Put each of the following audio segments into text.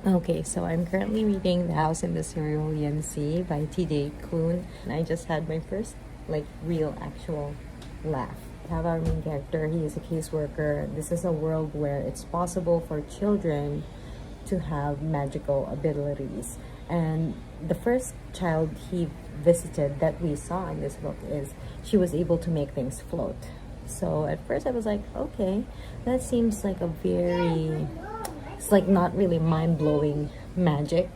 Okay, so I'm currently reading The House in the Cerulean Sea by T.J. Klune. And I just had my first, real, actual laugh. We have our main character. He is a caseworker. This is a world where it's possible for children to have magical abilities. And the first child he visited that we saw in this book is she was able to make things float. So at first I was like, okay, that seems like a very, it's like not really mind-blowing magic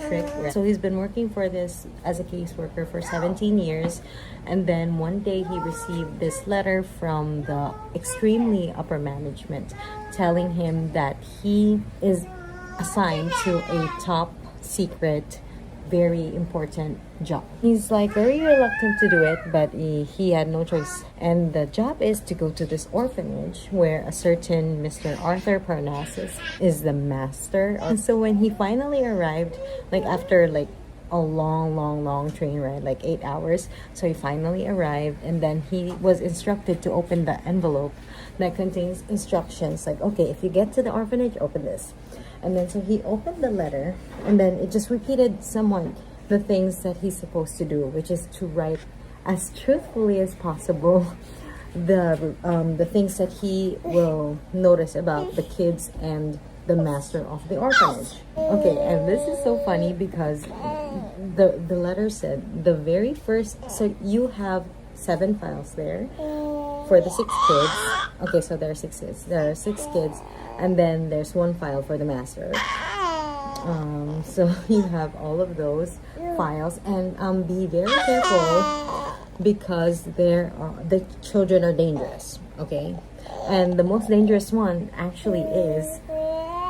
trick. So he's been working for this as a caseworker for 17 years, and then one day he received this letter from the extremely upper management telling him that he is assigned to a top secret, very important job. He's like very reluctant to do it, but he had no choice. And the job is to go to this orphanage where a certain Mr. Arthur Parnassus is the master. And so when he finally arrived, after a long train ride, 8 hours. So he finally arrived, and then he was instructed to open the envelope that contains instructions okay, if you get to the orphanage, open this. And then so he opened the letter, and then it just repeated somewhat the things that he's supposed to do, which is to write as truthfully as possible the things that he will notice about the kids and the master of the orphanage. Okay, and this is so funny because the letter said the very first, so you have 7 files there for the 6 kids. Okay, so there are 6 kids. There are 6 kids, and then there's 1 file for the master. So you have all of those files, and be very careful because the children are dangerous. Okay, and the most dangerous one actually is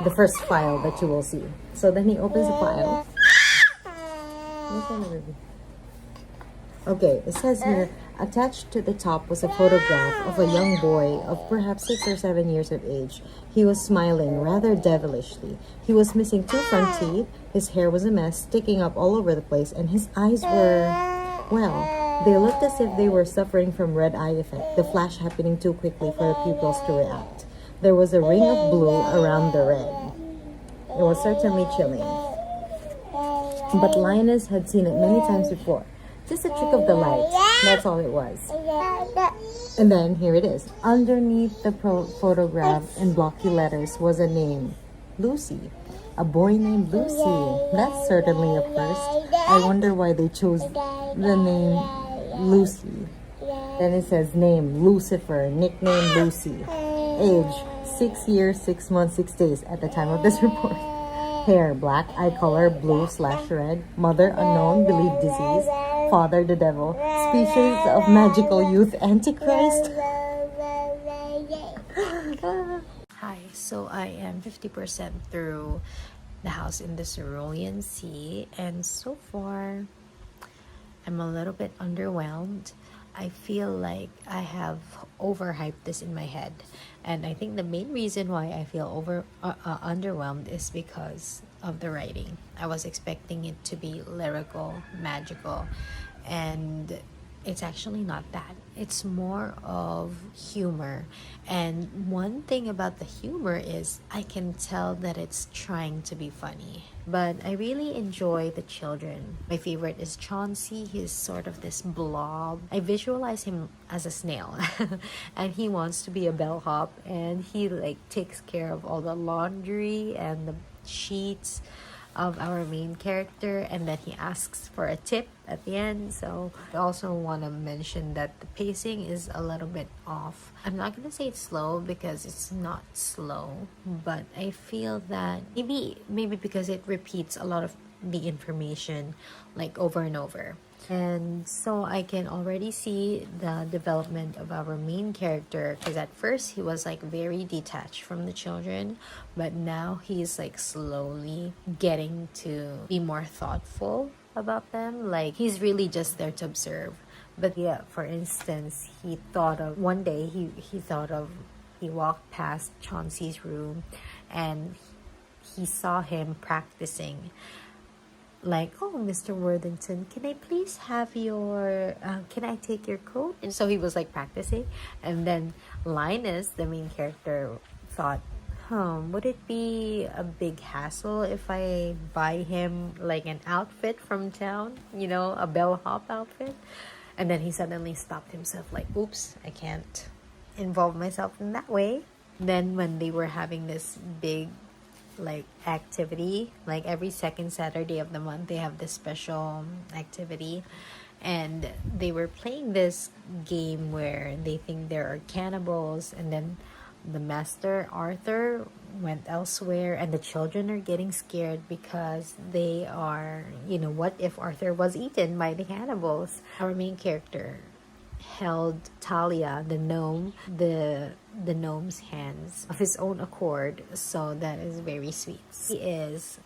the first file that you will see. So then he opens the file. Okay, it says here, attached to the top was a photograph of a young boy of perhaps 6 or 7 years of age. He was smiling rather devilishly. He was missing 2 front teeth, his hair was a mess, sticking up all over the place, and his eyes were, well, they looked as if they were suffering from red eye effect, the flash happening too quickly for the pupils to react. There was a ring of blue around the red. It was certainly chilling. But Linus had seen it many times before. Just a trick of the light. That's all it was. And then here it is. Underneath the photograph in blocky letters was a name. Lucy. A boy named Lucy. That's certainly a first. I wonder why they chose the name Lucy. Then it says name Lucifer, nickname Lucy. Age 6 years, 6 months, 6 days at the time of this report. Hair black, eye color blue/red. Mother unknown, believed disease. Father the devil. Species of magical youth antichrist. Hi, so I am 50% through The House in the Cerulean Sea, and so far I'm a little bit underwhelmed. I feel like I have overhyped this in my head, and I think the main reason why I feel underwhelmed is because of the writing. I was expecting it to be lyrical, magical, and it's actually not that. It's more of humor. And one thing about the humor is I can tell that it's trying to be funny. But I really enjoy the children. My favorite is Chauncey. He's sort of this blob. I visualize him as a snail. And he wants to be a bellhop. And he takes care of all the laundry and the sheets of our main character, and then he asks for a tip at the end. So I also want to mention that the pacing is a little bit off. I'm not going to say it's slow because it's not slow, but I feel that maybe because it repeats a lot of the information over and over. And so I can already see the development of our main character, because at first he was very detached from the children, but now he's slowly getting to be more thoughtful about them. He's really just there to observe. But yeah, for instance, he thought of one day he walked past Chauncey's room and he saw him practicing. Oh, Mr. Worthington, can I please have can I take your coat? And so he was practicing. And then Linus, the main character, thought, Would it be a big hassle if I buy him like an outfit from town? You know, a bellhop outfit? And then he suddenly stopped himself like, oops, I can't involve myself in that way. Then when they were having this big like activity, like every second Saturday of the month, they have this special activity. And they were playing this game where they think there are cannibals, and then the master Arthur went elsewhere, and the children are getting scared because they are, what if Arthur was eaten by the cannibals? Our main character held Talia, the gnome, the gnome's hands of his own accord, so that is very sweet. He is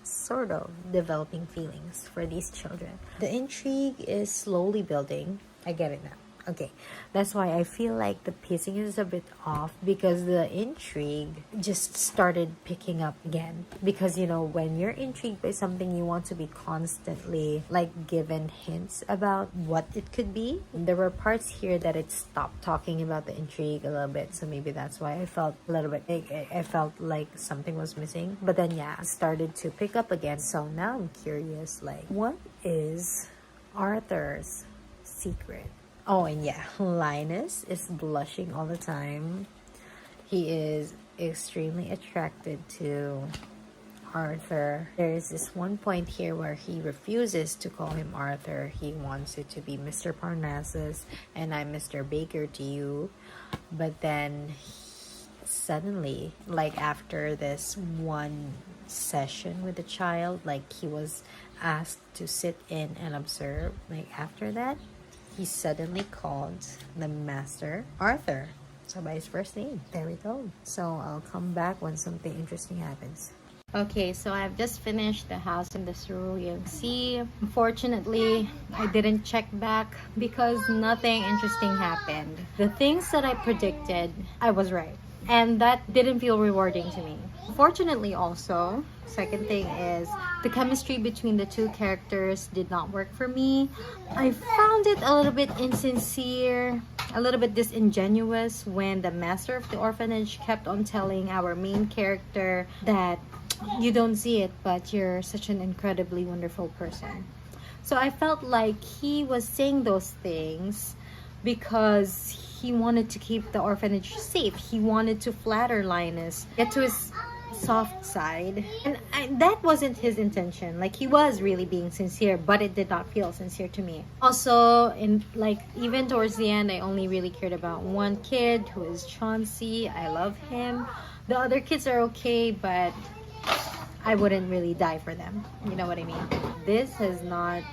sort of developing feelings for these children. The intrigue is slowly building. I get it now. Okay, that's why I feel like the pacing is a bit off, because the intrigue just started picking up again. Because, when you're intrigued by something, you want to be constantly like given hints about what it could be. There were parts here that it stopped talking about the intrigue a little bit, so maybe that's why I felt a little bit, I felt like something was missing. But then it started to pick up again. So now I'm curious, like, what is Arthur's secret? Oh, and Linus is blushing all the time. He is extremely attracted to Arthur. There is this one point here where he refuses to call him Arthur. He wants it to be Mr. Parnassus, and I'm Mr. Baker to you. But then suddenly, like after this one session with the child, like he was asked to sit in and observe, like after that, he suddenly called the master Arthur. So by his first name. There we go. So I'll come back when something interesting happens. Okay, so I've just finished The House in the Cerulean Sea. Unfortunately, I didn't check back because nothing interesting happened. The things that I predicted, I was right. And that didn't feel rewarding to me. Fortunately also, second thing is the chemistry between the two characters did not work for me. I found it a little bit insincere, a little bit disingenuous when the master of the orphanage kept on telling our main character that you don't see it, but you're such an incredibly wonderful person. So I felt like he was saying those things because he wanted to keep the orphanage safe. He wanted to flatter Linus, get to his soft side, and that wasn't his intention. Like, he was really being sincere, but it did not feel sincere to me. Also, even towards the end, I only really cared about one kid, who is Chauncey. I love him. The other kids are okay, but I wouldn't really die for them. You know what I mean? This has not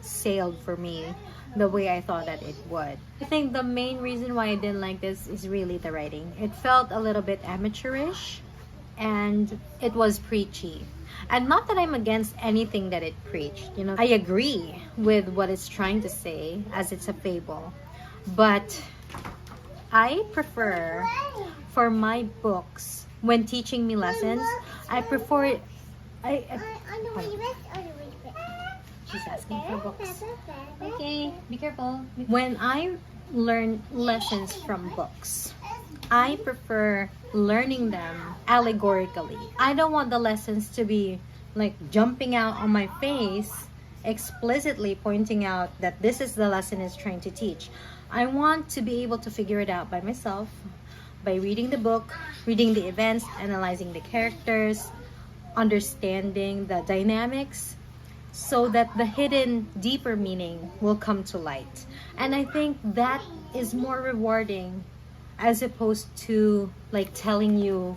sailed for me the way I thought that it would. I think the main reason why I didn't like this is really the writing. It felt a little bit amateurish, and it was preachy. And not that I'm against anything that it preached. I agree with what it's trying to say, as it's a fable. But I prefer, for my books, when teaching me lessons, I prefer she's asking for books. Okay, be careful. When I learn lessons from books, I prefer learning them allegorically. I don't want the lessons to be like jumping out on my face, explicitly pointing out that this is the lesson it's trying to teach. I want to be able to figure it out by myself, by reading the book, reading the events, analyzing the characters, understanding the dynamics, so that the hidden, deeper meaning will come to light. And I think that is more rewarding, as opposed to like telling you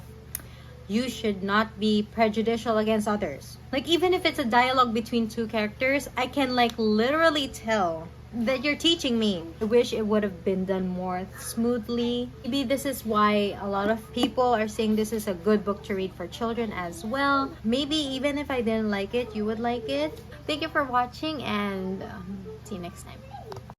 you should not be prejudicial against others. Like, even if it's a dialogue between two characters, I can like literally tell that you're teaching me. I wish it would have been done more smoothly. Maybe this is why a lot of people are saying this is a good book to read for children as well. Maybe even if I didn't like it, you would like it. Thank you for watching, and see you next time.